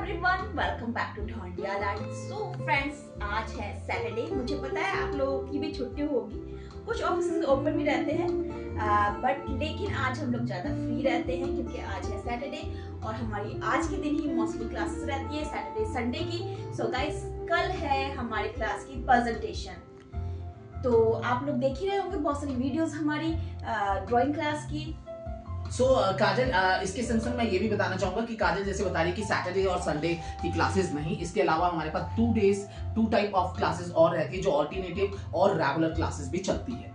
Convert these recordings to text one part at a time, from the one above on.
Everyone, welcome back to Dhondiya life. So friends, आज है Saturday. मुझे पता है आप लोगों की भी छुट्टी होगी, कुछ ऑफिस ओपन भी रहते हैं, बट लेकिन आज हम लोग ज़्यादा फ्री रहते हैं क्योंकि आज है सैटरडे और हमारी आज के दिन ही मोस्टली क्लासेस रहती है सैटरडे संडे की। सो गाइस, कल है हमारी क्लास की प्रेजेंटेशन, तो आप लोग देख ही रहे होंगे बहुत सारी वीडियोस हमारी ड्राइंग क्लास की। काजल, इसके संग मैं ये भी बताना चाहूंगा कि काजल जैसे बता रही है कि सैटरडे और संडे की क्लासेस नहीं, इसके अलावा हमारे पास 2 डेज 2 टाइप ऑफ क्लासेस और रहती है जो ऑल्टरनेटिव और रेगुलर क्लासेस भी चलती है।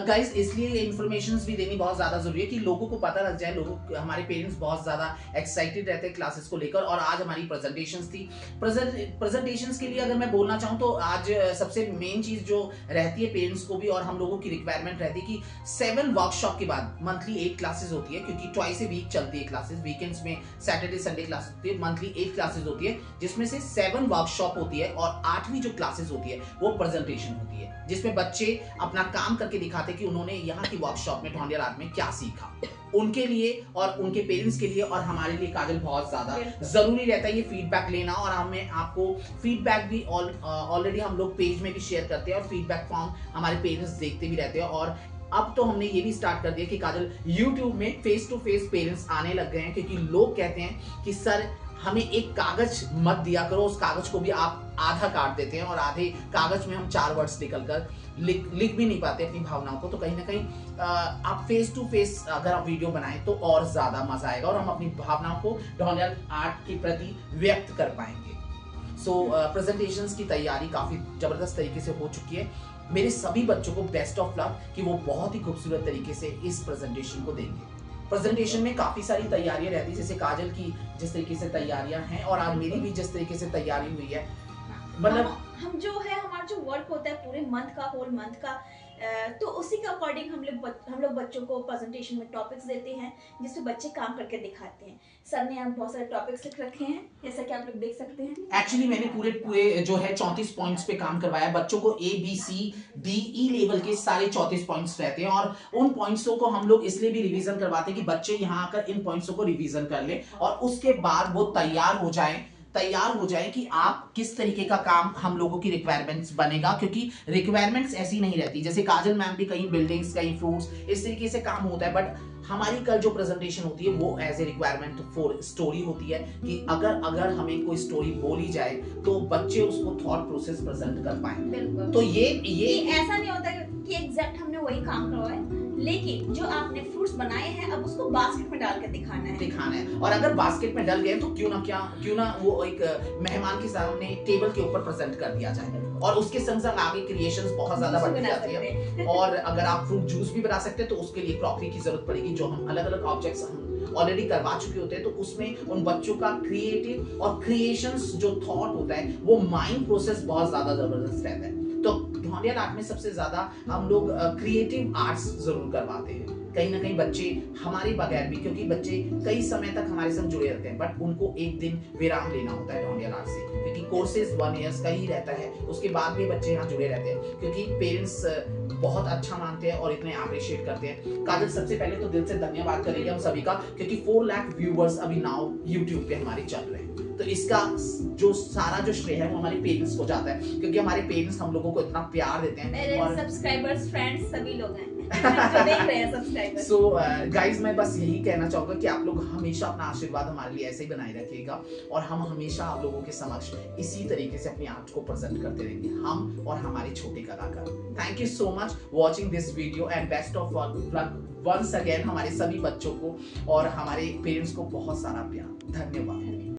गाइस, इसलिए ये इन्फॉर्मेशंस भी देनी बहुत ज्यादा जरूरी है कि लोगों को पता लग जाए। हमारे पेरेंट्स बहुत ज्यादा एक्साइटेड रहते हैं क्लासेस को लेकर, और आज हमारी प्रेजेंटेशंस थी। प्रेजेंटेशंस के लिए अगर मैं बोलना चाहूँ तो आज सबसे मेन चीज जो रहती है पेरेंट्स को भी और हम लोगों की रिक्वायरमेंट रहती है कि 7 वर्कशॉप के बाद मंथली 8 क्लासेस होती है, क्योंकि ट्वाइस ए वीक चलती है क्लासेस। वीकेंड्स में सैटरडे संडे क्लासेस होती है, मंथली 8 क्लासेस होती है, जिसमें से 7 वर्कशॉप होती है और 8वीं जो क्लासेस होती है वो प्रेजेंटेशन होती है, जिसमें बच्चे अपना काम करके दिखाते कि उन्होंने यहाँ की वर्कशॉप में ढोंडिया आर्ट में क्या सीखा। उनके लिए और उनके पेरेंट्स के लिए और हमारे लिए काजल बहुत ज्यादा जरूरी रहता है ये फीडबैक लेना, और हमें आपको फीडबैक भी ऑलरेडी हम लोग पेज में भी शेयर करते हैं और फीडबैक फॉर्म हमारे पेरेंट्स देखते भी रहते हैं। और अब तो हमने ये भी स्टार्ट कर दिया कि काजल YouTube में फेस टू फेस पेरेंट्स आने लग गए हैं, क्योंकि लोग कहते हैं कि सर हमें एक कागज मत दिया करो, उस कागज को भी आप आधा काट देते हैं और आधे कागज में हम 4 वर्ड्स निकलकर लिख भी नहीं पाते अपनी भावनाओं को। तो कहीं ना कहीं आप फेस टू फेस अगर आप वीडियो बनाएं तो और ज्यादा मजा आएगा और हम अपनी भावनाओं को ढोंडिया आर्ट के प्रति व्यक्त कर पाएंगे। प्रेजेंटेशंस की तैयारी काफी जबरदस्त तरीके से हो चुकी है। मेरे सभी बच्चों को बेस्ट ऑफ लक कि वो बहुत ही खूबसूरत तरीके से इस प्रेजेंटेशन को देंगे। प्रेजेंटेशन में काफी सारी तैयारियां रहती है, जैसे काजल की जिस तरीके से तैयारियां हैं और आज मेरी भी जिस तरीके से तैयारी हुई है, मतलब हम जो है हमारा जो वर्क होता है पूरे मंथ का, होल मंथ का, तो उसी के अकॉर्डिंग हम लोग बच्चों को प्रेजेंटेशन में टॉपिक्स देते हैं जिससे बच्चे काम करके दिखाते हैं। सर ने यहाँ बहुत सारे टॉपिक्स लिख रखे हैं, जैसा कि आप लोग देख सकते हैं। एक्चुअली मैंने पूरे जो है 34 पॉइंट्स पे काम करवाया बच्चों को। ABCDE लेवल के सारे 34 पॉइंट्स रहते हैं और उन पॉइंट्सों को हम लोग इसलिए भी रिवीजन करवाते हैं कि बच्चे यहाँ आकर इन पॉइंट्सों को रिवीजन कर ले और उसके बाद वो तैयार हो जाए कि आप किस तरीके का काम हम लोगों की रिक्वायरमेंट्स बनेगा, क्योंकि रिक्वायरमेंट्स ऐसी नहीं रहती। जैसे काजल मैम भी कहीं बिल्डिंग्स, कहीं फ्रूट्स, इस तरीके से काम होता है, बट हमारी कल जो प्रेजेंटेशन होती है वो as a requirement for story होती है कि अगर हमें कोई स्टोरी बोली जाए तो बच्चे उसको थॉट प्रोसेस प्रेजेंट कर पाए। तो ये ऐसा नहीं होता कि एग्जैक्ट हमने वही काम करवाया, लेकिन जो आपने फ्रूट्स बनाए हैं अब उसको बास्केट में डाल के दिखाना है। और अगर बास्केट में डल गए तो क्यों ना वो एक मेहमान के सामने टेबल के ऊपर प्रेजेंट कर दिया जाए, और उसके संग संग आगे क्रिएशंस बहुत ज्यादा बढ़ जाती है। और अगर आप फ्रूट जूस भी बना सकते हैं तो उसके लिए क्रॉकरी की जरूरत पड़ेगी, जो हम अलग अलग ऑब्जेक्ट्स हम ऑलरेडी करवा चुके होते हैं। तो उसमें उन बच्चों का क्रिएटिव और क्रिएशंस जो थॉट होता है वो माइंड प्रोसेस बहुत ज्यादा जबरदस्त रहता है। तो ढोंडिया आर्ट में सबसे ज्यादा हम लोग क्रिएटिव आर्ट्स जरूर करवाते हैं। कहीं ना कहीं बच्चे हमारे बगैर भी, क्योंकि बच्चे कई समय तक हमारे साथ जुड़े रहते हैं, बट उनको एक दिन विराम लेना होता है ढोंडिया आर्ट से, क्योंकि कोर्सेज 1 ईयर का ही रहता है। उसके बाद भी बच्चे यहाँ जुड़े रहते हैं क्योंकि पेरेंट्स बहुत अच्छा मानते हैं और इतने अप्रिशिएट करते हैं। काजल, सबसे पहले तो दिल से धन्यवाद करेंगे हम सभी का, क्योंकि 4 लाख व्यूवर्स अभी नाउ YouTube पे हमारे चल रहे हैं। तो इसका जो सारा जो श्रेय है वो हमारे पेरेंट्स को जाता है, क्योंकि हमारे पेरेंट्स हम लोगों को इतना प्यार देते हैं। मेरे सब्सक्राइबर्स, फ्रेंड्स सभी लोग हैं जो देख रहे हैं सब्सक्राइबर्स। सो गाइस, मैं बस यही कहना चाहूंगा कि आप लोग हमेशा अपना आशीर्वाद हमारे लिए ऐसे ही बनाए रखिएगा और हम हमेशा आप लोगों के समक्ष इसी तरीके से अपनी आर्ट को प्रेजेंट करते रहेंगे, हम और हमारे छोटे कलाकार। Thank you so much watching this video and best of luck once again हमारे सभी बच्चों को और हमारे पेरेंट्स को बहुत सारा प्यार। धन्यवाद।